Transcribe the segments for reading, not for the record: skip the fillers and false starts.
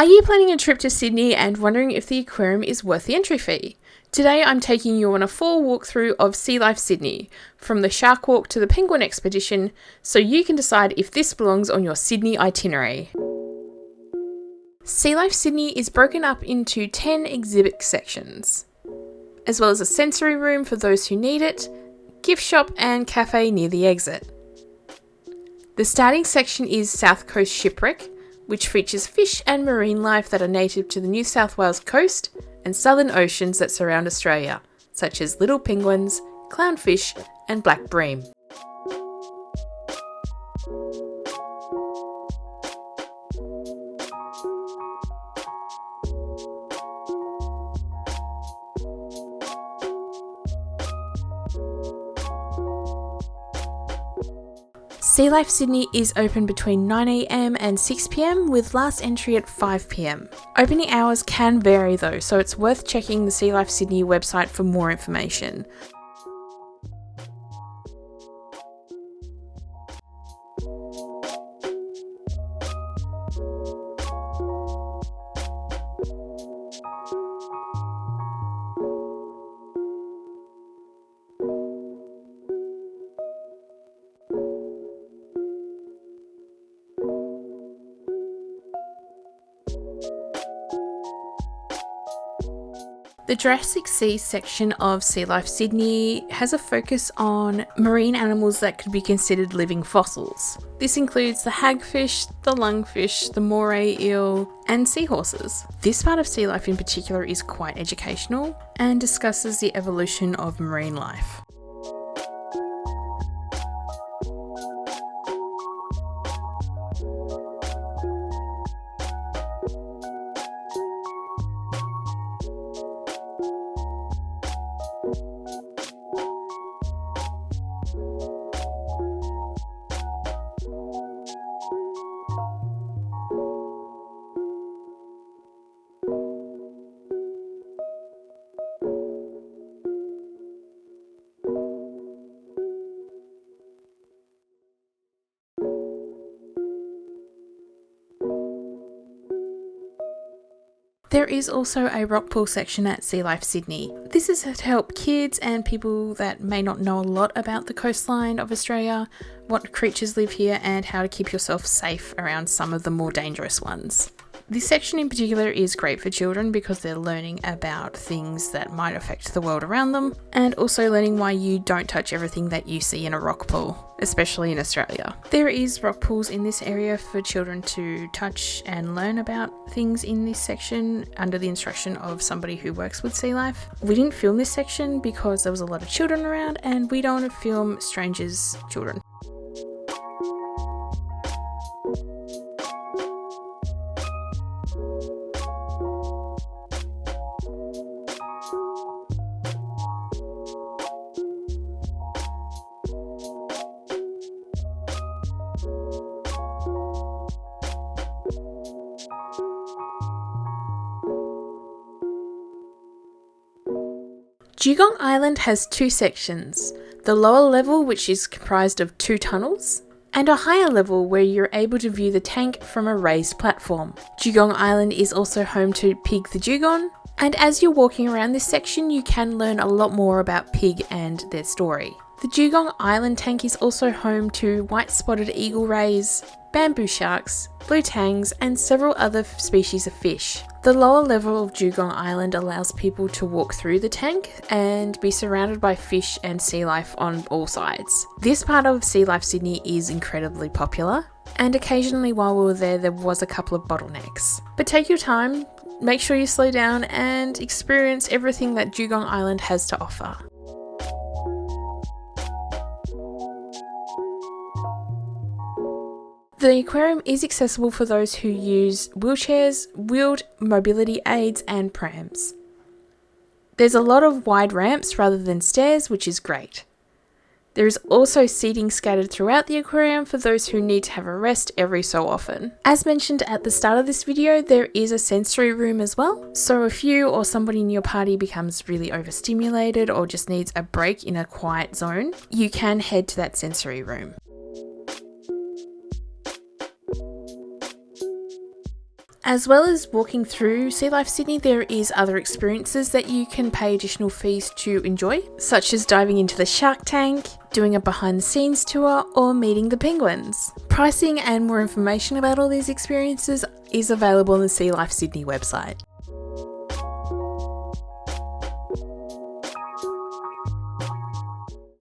Are you planning a trip to Sydney and wondering if the aquarium is worth the entry fee? Today I'm taking you on a full walkthrough of Sea Life Sydney, from the shark walk to the penguin expedition, so you can decide if this belongs on your Sydney itinerary. Sea Life Sydney is broken up into 10 exhibit sections, as well as a sensory room for those who need it, gift shop and cafe near the exit. The starting section is South Coast Shipwreck, which features fish and marine life that are native to the New South Wales coast and southern oceans that surround Australia, such as little penguins, clownfish and black bream. Sea Life Sydney is open between 9 a.m. and 6 p.m. with last entry at 5 p.m. Opening hours can vary though, so it's worth checking the Sea Life Sydney website for more information. The Jurassic Seas section of Sea Life Sydney has a focus on marine animals that could be considered living fossils. This includes the hagfish, the lungfish, the moray eel, and seahorses. This part of sea life in particular is quite educational and discusses the evolution of marine life. There is also a rockpool section at Sea Life Sydney. This is to help kids and people that may not know a lot about the coastline of Australia, what creatures live here, and how to keep yourself safe around some of the more dangerous ones. This section in particular is great for children because they're learning about things that might affect the world around them, and also learning why you don't touch everything that you see in a rock pool, especially in Australia. There is rock pools in this area for children to touch and learn about things in this section under the instruction of somebody who works with Sea Life. We didn't film this section because there was a lot of children around and we don't want to film strangers' children. Dugong Island has two sections, the lower level which is comprised of 2 tunnels, and a higher level where you're able to view the tank from a raised platform. Jigong Island is also home to Pig the Dugong, and as you're walking around this section you can learn a lot more about Pig and their story. The Jigong Island tank is also home to white-spotted eagle rays, bamboo sharks, blue tangs, and several other species of fish. The lower level of Dugong Island allows people to walk through the tank and be surrounded by fish and sea life on all sides. This part of Sea Life Sydney is incredibly popular, and occasionally while we were there was a couple of bottlenecks. But take your time, make sure you slow down and experience everything that Dugong Island has to offer. The aquarium is accessible for those who use wheelchairs, wheeled mobility aids and prams. There's a lot of wide ramps rather than stairs, which is great. There is also seating scattered throughout the aquarium for those who need to have a rest every so often. As mentioned at the start of this video, there is a sensory room as well. So if you or somebody in your party becomes really overstimulated or just needs a break in a quiet zone, you can head to that sensory room. As well as walking through Sea Life Sydney, there is other experiences that you can pay additional fees to enjoy, such as diving into the shark tank, doing a behind the scenes tour, or meeting the penguins. Pricing and more information about all these experiences is available on the Sea Life Sydney website.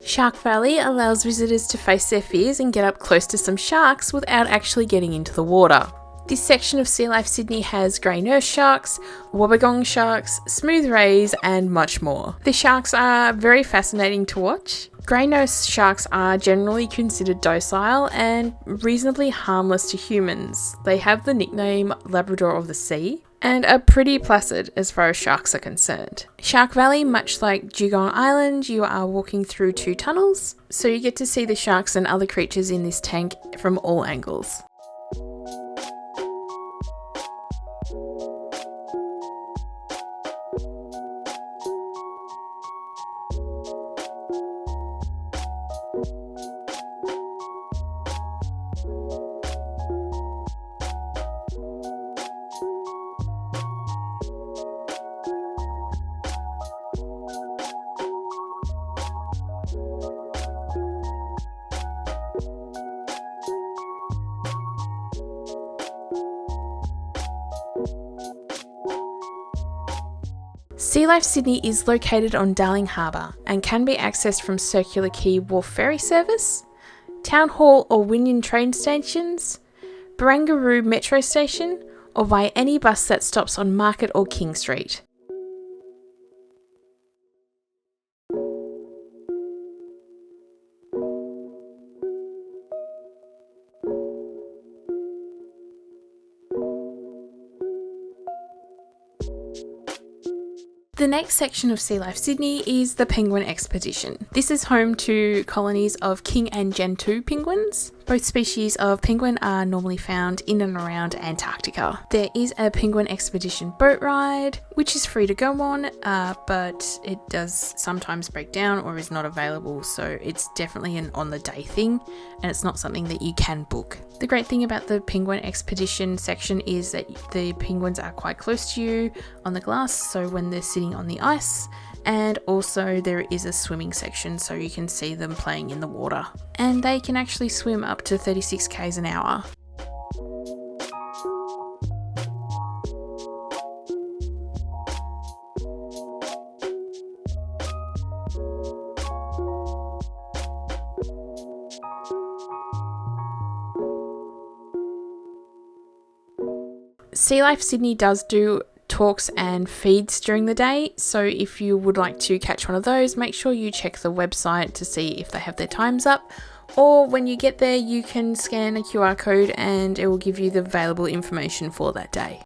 Shark Valley allows visitors to face their fears and get up close to some sharks without actually getting into the water. This section of Sea Life Sydney has grey nurse sharks, wobbegong sharks, smooth rays, and much more. The sharks are very fascinating to watch. Grey nurse sharks are generally considered docile and reasonably harmless to humans. They have the nickname Labrador of the Sea and are pretty placid as far as sharks are concerned. Shark Valley, much like Dugong Island, you are walking through 2 tunnels, so you get to see the sharks and other creatures in this tank from all angles. Sea Life Sydney is located on Darling Harbour and can be accessed from Circular Quay Wharf Ferry Service, Town Hall or Wynyard train stations, Barangaroo Metro Station, or via any bus that stops on Market or King Street. The next section of Sea Life Sydney is the Penguin Expedition. This is home to colonies of king and Gentoo penguins. Both species of penguin are normally found in and around Antarctica. There is a Penguin Expedition boat ride, which is free to go on, but it does sometimes break down or is not available, so it's definitely an on-the-day thing, and it's not something that you can book. The great thing about the Penguin Expedition section is that the penguins are quite close to you on the glass, so when they're sitting on the ice, and also there is a swimming section so you can see them playing in the water. And they can actually swim up to 36 k's an hour. Sea Life Sydney does do talks and feeds during the day, so if you would like to catch one of those, make sure you check the website to see if they have their times up, or when you get there you can scan a QR code and it will give you the available information for that day.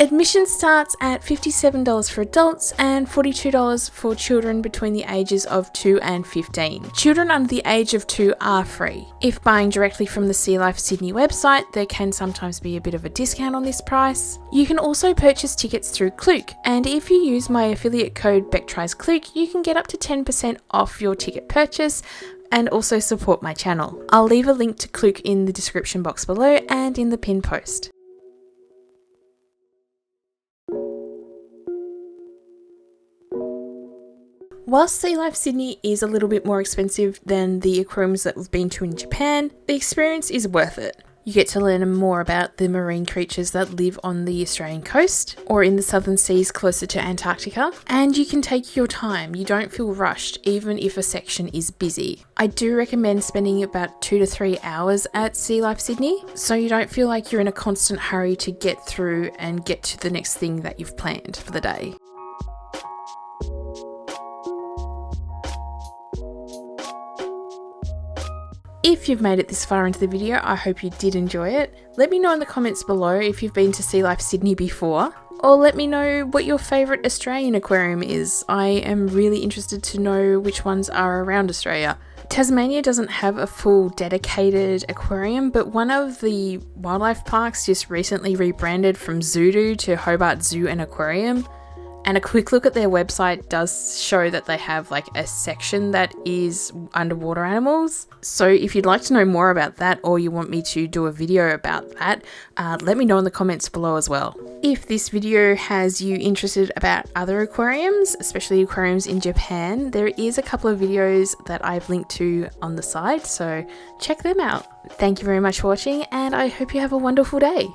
Admission starts at $57 for adults and $42 for children between the ages of 2 and 15. Children under the age of 2 are free. If buying directly from the Sea Life Sydney website, there can sometimes be a bit of a discount on this price. You can also purchase tickets through Klook, and if you use my affiliate code BeckTriesKlook, you can get up to 10% off your ticket purchase and also support my channel. I'll leave a link to Klook in the description box below and in the pinned post. Whilst Sea Life Sydney is a little bit more expensive than the aquariums that we've been to in Japan, the experience is worth it. You get to learn more about the marine creatures that live on the Australian coast or in the southern seas closer to Antarctica, and you can take your time. You don't feel rushed even if a section is busy. I do recommend spending about 2 to 3 hours at Sea Life Sydney so you don't feel like you're in a constant hurry to get through and get to the next thing that you've planned for the day. If you've made it this far into the video, I hope you did enjoy it. Let me know in the comments below if you've been to Sea Life Sydney before, or let me know what your favourite Australian aquarium is. I am really interested to know which ones are around Australia. Tasmania doesn't have a full dedicated aquarium, but one of the wildlife parks just recently rebranded from Zoodoo to Hobart Zoo and Aquarium. And a quick look at their website does show that they have like a section that is underwater animals. So if you'd like to know more about that, or you want me to do a video about that, let me know in the comments below as well. If this video has you interested about other aquariums, especially aquariums in Japan, there is a couple of videos that I've linked to on the side, so check them out. Thank you very much for watching, and I hope you have a wonderful day.